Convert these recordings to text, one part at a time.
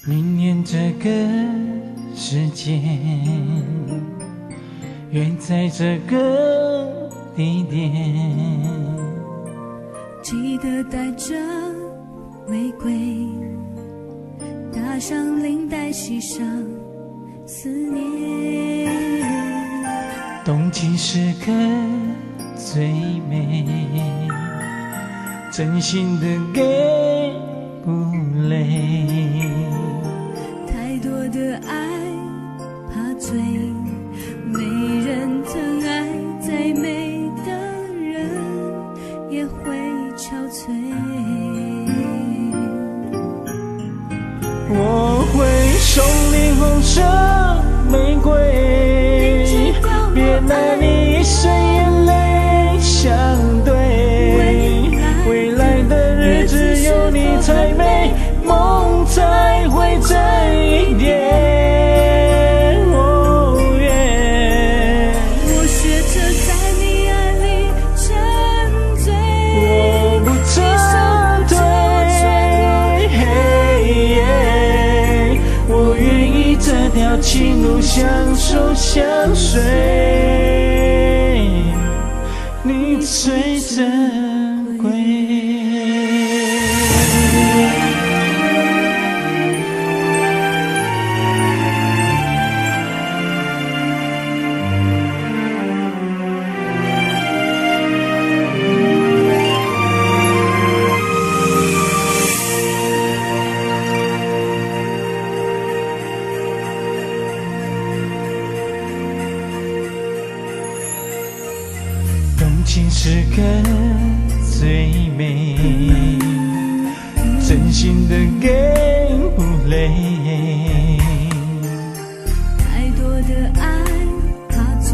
明年这个时间，约在这个地点，记得带着玫瑰，搭上领带，系上思念。动情时刻最美，真心的给不累。太多的爱怕醉，没人疼爱，再美的人也会憔悴。我会送你红色玫瑰，别拿你一生眼泪相对。未来的日子有你才美，梦才会真一点。我学着在你爱里沉醉，我不撤退，我愿意这条情路相守相随，你最珍贵。动情时刻最美，真心的给不累。太多的爱怕醉，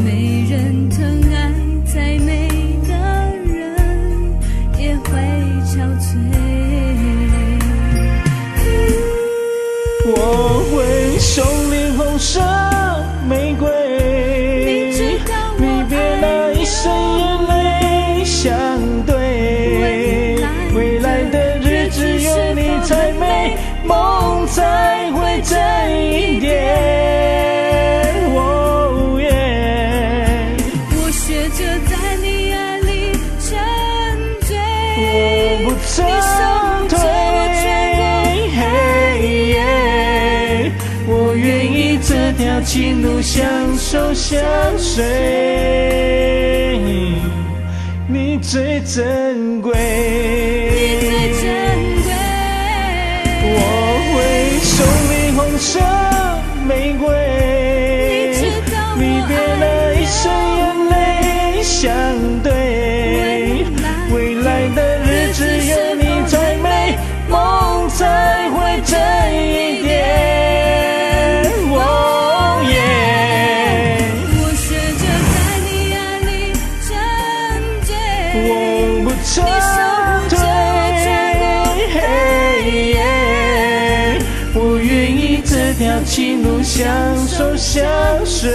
没人疼爱，再美的人也会憔悴。我会送你红色玫瑰，你别拿一生眼泪相对。未来的日子有你才美，梦才会真一点。我学着在你爱里沉醉，我不撤退，我愿意这条情路相守相随，你最珍贵。我会送你红色玫瑰，你别拿一生眼泪相对。未来的日子有你才美，梦才会真一点。我学着在你爱里沉醉，我不撤退，我愿意这条情路相守相随。